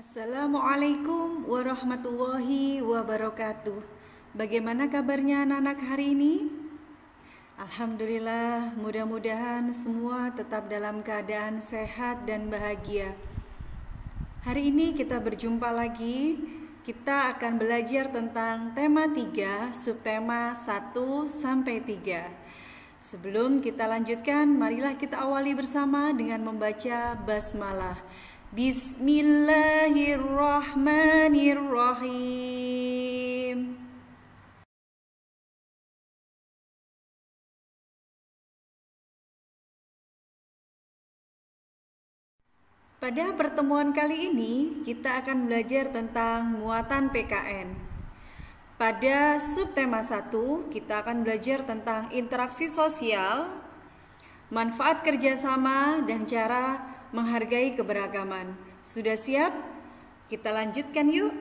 Assalamualaikum warahmatullahi wabarakatuh. Bagaimana kabarnya anak-anak hari ini? Alhamdulillah, mudah-mudahan semua tetap dalam keadaan sehat dan bahagia. Hari ini kita berjumpa lagi. Kita akan belajar tentang tema 3, subtema 1 sampai 3. Sebelum kita lanjutkan, marilah kita awali bersama dengan membaca basmalah. Bismillahirrahmanirrahim. Pada pertemuan kali ini, kita akan belajar tentang muatan PKN. Pada subtema 1, kita akan belajar tentang interaksi sosial, manfaat kerjasama, dan cara menghargai keberagaman. Sudah siap? Kita lanjutkan yuk.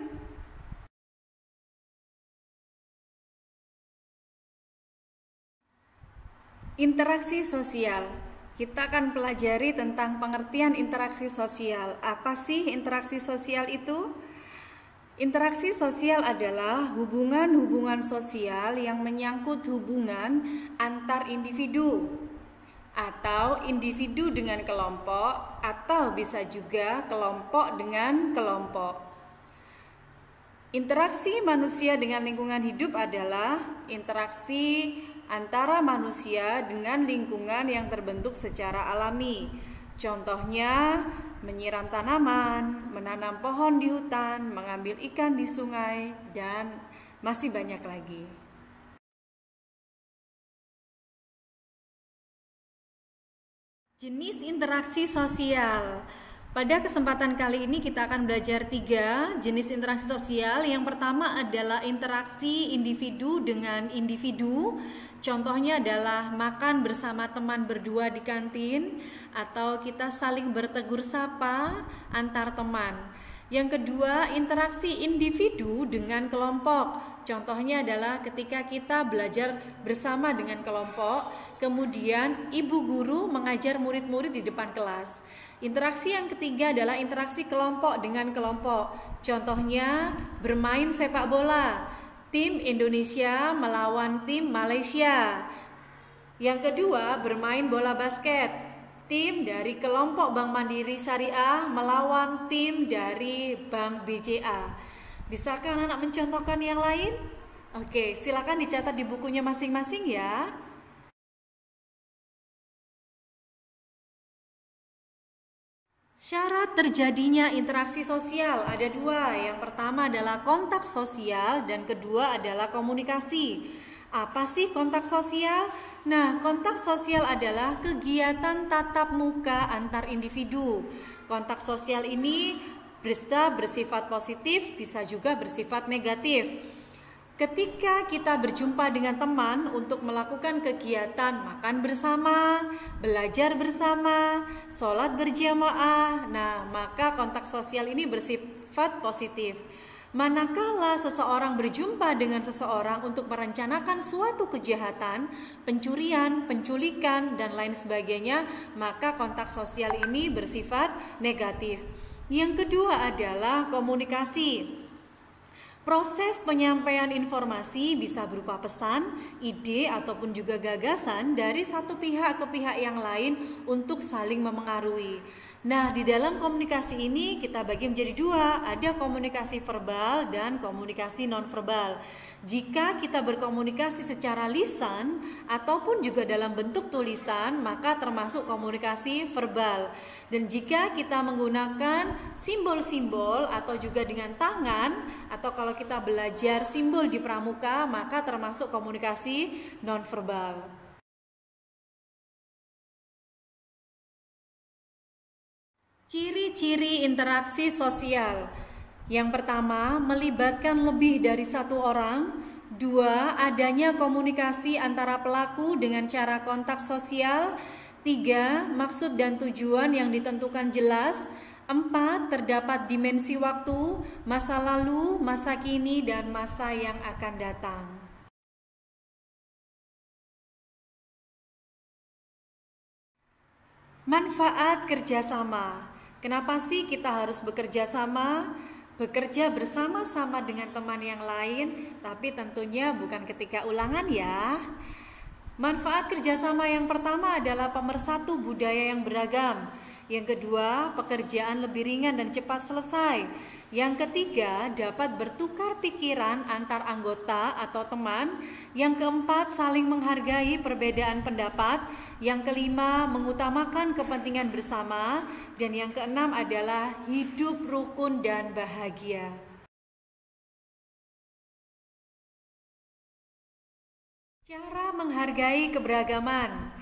Interaksi sosial. Kita akan pelajari tentang pengertian interaksi sosial. Apa sih interaksi sosial itu? Interaksi sosial adalah hubungan-hubungan sosial yang menyangkut hubungan antar individu atau individu dengan kelompok, atau bisa juga kelompok dengan kelompok. Interaksi manusia dengan lingkungan hidup adalah interaksi antara manusia dengan lingkungan yang terbentuk secara alami. Contohnya, menyiram tanaman, menanam pohon di hutan, mengambil ikan di sungai, dan masih banyak lagi. Jenis interaksi sosial. Pada kesempatan kali ini kita akan belajar 3 jenis interaksi sosial. Yang pertama adalah interaksi individu dengan individu. Contohnya adalah makan bersama teman berdua di kantin, atau kita saling bertegur sapa antar teman. Yang kedua, interaksi individu dengan kelompok. Contohnya adalah ketika kita belajar bersama dengan kelompok, kemudian ibu guru mengajar murid-murid di depan kelas. Interaksi yang ketiga adalah interaksi kelompok dengan kelompok. Contohnya bermain sepak bola, tim Indonesia melawan tim Malaysia. Yang kedua, bermain bola basket, tim dari kelompok Bank Mandiri Syariah melawan tim dari Bank BCA. Bisakah anak-anak mencontohkan yang lain? Oke, silakan dicatat di bukunya masing-masing ya. Syarat terjadinya interaksi sosial ada 2. Yang pertama adalah kontak sosial dan kedua adalah komunikasi. Apa sih kontak sosial? Nah, kontak sosial adalah kegiatan tatap muka antar individu. Kontak sosial ini bisa bersifat positif, bisa juga bersifat negatif. Ketika kita berjumpa dengan teman untuk melakukan kegiatan makan bersama, belajar bersama, sholat berjamaah, nah maka kontak sosial ini bersifat positif. Manakala seseorang berjumpa dengan seseorang untuk merencanakan suatu kejahatan, pencurian, penculikan, dan lain sebagainya, maka kontak sosial ini bersifat negatif. Yang kedua adalah komunikasi. Proses penyampaian informasi bisa berupa pesan, ide, ataupun juga gagasan dari satu pihak ke pihak yang lain untuk saling memengaruhi. Nah, di dalam komunikasi ini kita bagi menjadi 2, ada komunikasi verbal dan komunikasi nonverbal. Jika kita berkomunikasi secara lisan ataupun juga dalam bentuk tulisan, maka termasuk komunikasi verbal. Dan jika kita menggunakan simbol-simbol atau juga dengan tangan, atau kalau kita belajar simbol di pramuka, maka termasuk komunikasi nonverbal. Ciri-ciri interaksi sosial. Yang pertama, melibatkan lebih dari 1 orang. 2, adanya komunikasi antara pelaku dengan cara kontak sosial. 3, maksud dan tujuan yang ditentukan jelas. 4, terdapat dimensi waktu, masa lalu, masa kini, dan masa yang akan datang. Manfaat kerjasama. Kenapa sih kita harus bekerja sama? Bekerja bersama-sama dengan teman yang lain, tapi tentunya bukan ketika ulangan ya. Manfaat kerjasama yang pertama adalah pemersatu budaya yang beragam. Yang kedua, pekerjaan lebih ringan dan cepat selesai. Yang ketiga, dapat bertukar pikiran antar anggota atau teman. Yang keempat, saling menghargai perbedaan pendapat. Yang kelima, mengutamakan kepentingan bersama. Dan yang keenam adalah hidup rukun dan bahagia. Cara menghargai keberagaman.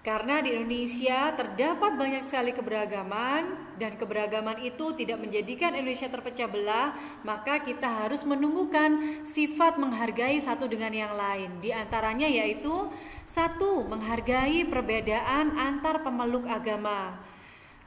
Karena di Indonesia terdapat banyak sekali keberagaman dan keberagaman itu tidak menjadikan Indonesia terpecah belah, maka kita harus menumbuhkan sifat menghargai satu dengan yang lain. Di antaranya yaitu 1. Menghargai perbedaan antar pemeluk agama.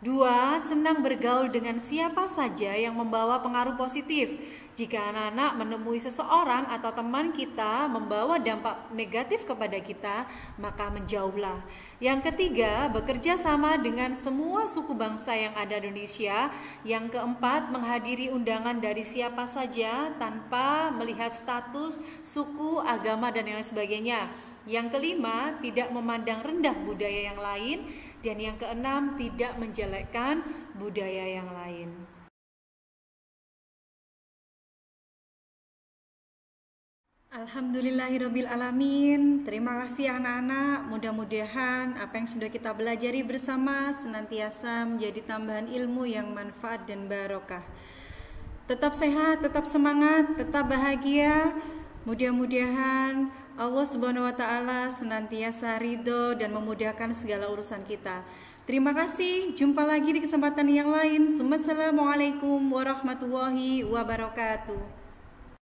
2. Senang bergaul dengan siapa saja yang membawa pengaruh positif. Jika anak-anak menemui seseorang atau teman kita membawa dampak negatif kepada kita, maka menjauhlah. Yang ketiga, bekerja sama dengan semua suku bangsa yang ada di Indonesia. Yang keempat, menghadiri undangan dari siapa saja tanpa melihat status, suku, agama, dan lain sebagainya. Yang kelima, tidak memandang rendah budaya yang lain. Dan yang keenam, tidak menjelekkan budaya yang lain. Alhamdulillahirrabbilalamin. Terima kasih anak-anak. Mudah-mudahan apa yang sudah kita pelajari bersama senantiasa menjadi tambahan ilmu yang manfaat dan barokah. Tetap sehat, tetap semangat, tetap bahagia. Mudah-mudahan Allah Subhanahu wa Ta'ala senantiasa ridho dan memudahkan segala urusan kita. Terima kasih. Jumpa lagi di kesempatan yang lain. Assalamualaikum warahmatullahi wabarakatuh.